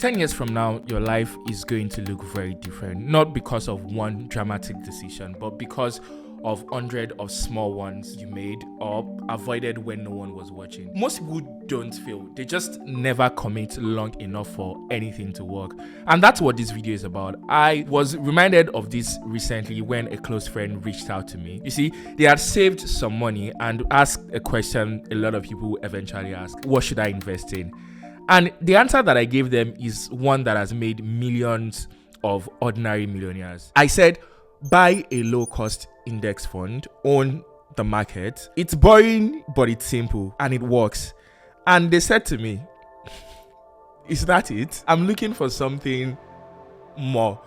10 years from now, your life is going to look very different. Not because of one dramatic decision, but because of hundreds of small ones you made or avoided when no one was watching. Most people don't fail. They just never commit long enough for anything to work. And that's what this video is about. I was reminded of this recently when a close friend reached out to me. You see, they had saved some money and asked a question a lot of people eventually ask: what should I invest in? And the answer that I gave them is one that has made millions of ordinary millionaires. I said, buy a low-cost index fund, own the market. It's boring, but it's simple and it works. And they said to me, is that it? I'm looking for something more.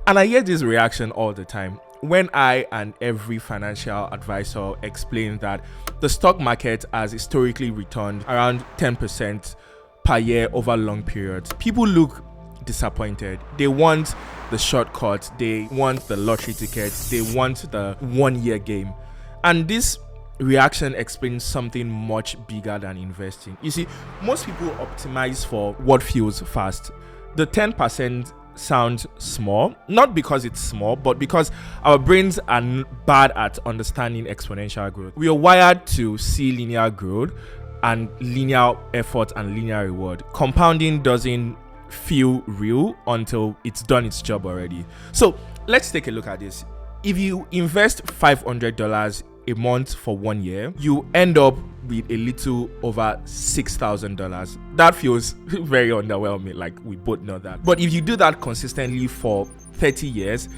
And I hear this reaction all the time when I and every financial advisor explain that the stock market has historically returned around 10% per year over long periods. People look disappointed. They want the shortcut, they want the lottery tickets, they want the 1 year game. And this reaction explains something much bigger than investing. You see, most people optimize for what feels fast. The 10% sounds small, not because it's small, but because our brains are bad at understanding exponential growth. We are wired to see linear growth and linear effort and linear reward. Compounding doesn't feel real until it's done its job already. So let's take a look at this. If you invest $500 a month for 1 year, you end up with a little over $6,000. That feels very underwhelming, like we both know that. But if you do that consistently for 30 years,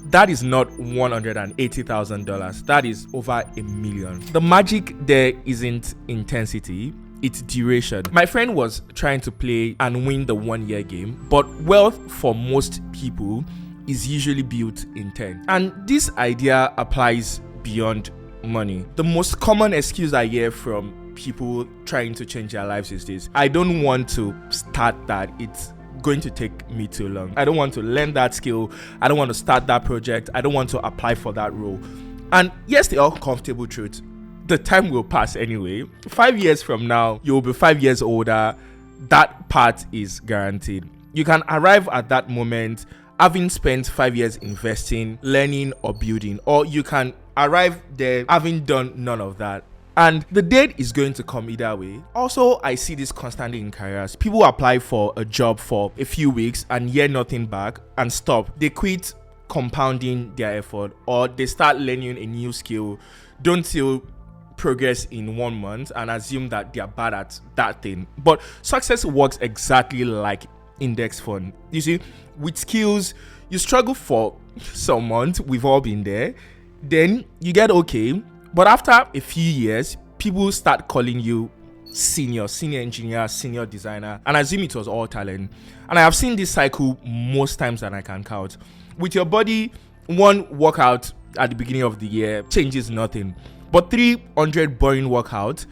that is not $180,000. That is over $1 million. The magic there isn't intensity, it's duration. My friend was trying to play and win the 1 year game, but wealth for most people is usually built in 10. And this idea applies beyond money. The most common excuse I hear from people trying to change their lives is this: I don't want to start that. It's going to take me too long. I don't want to learn that skill. I don't want to start that project. I don't want to apply for that role. And yes, the uncomfortable truth: the time will pass anyway. 5 years from now, you'll be 5 years older. That part is guaranteed. You can arrive at that moment having spent 5 years investing, learning, or building, or you can arrive there having done none of that. And the date is going to come either way. Also, I see this constantly in careers. People apply for a job for a few weeks and hear nothing back and stop. They quit compounding their effort, or they start learning a new skill, don't see progress in 1 month, and assume that they are bad at that thing. But success works exactly like index fund. You see, with skills, you struggle for some months. We've all been there. Then you get okay. But after a few years, people start calling you senior engineer, senior designer, and assume it was all talent. And I have seen this cycle most times than I can count. With your body, one workout at the beginning of the year changes nothing, but 300 boring workouts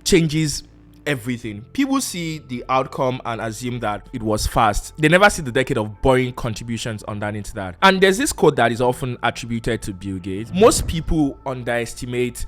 changes everything. People see the outcome and assume that it was fast. They never see the decade of boring contributions underneath that. And there's this quote that is often attributed to Bill Gates: most people underestimate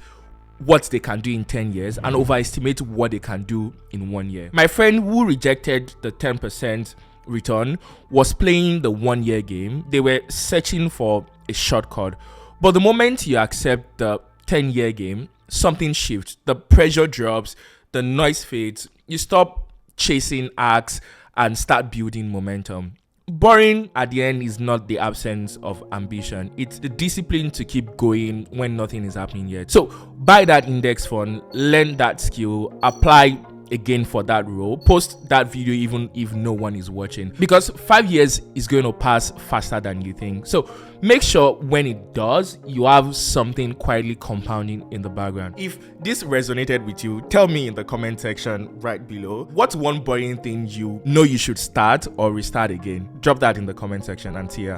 what they can do in 10 years and overestimate what they can do in 1 year. My friend who rejected the 10% return was playing the 1 year game. They were searching for a shortcut. But the moment you accept the 10-year game, something shifts. The pressure drops, the noise fades, you stop chasing arcs and start building momentum. Boring at the end is not the absence of ambition. It's the discipline to keep going when nothing is happening yet. So buy that index fund, learn that skill, apply again for that role, post that video even if no one is watching, because 5 years is going to pass faster than you think. So make sure when it does, you have something quietly compounding in the background. If this resonated with you, tell me in the comment section right below. What's one boring thing you know you should start or restart again? Drop that in the comment section and see ya.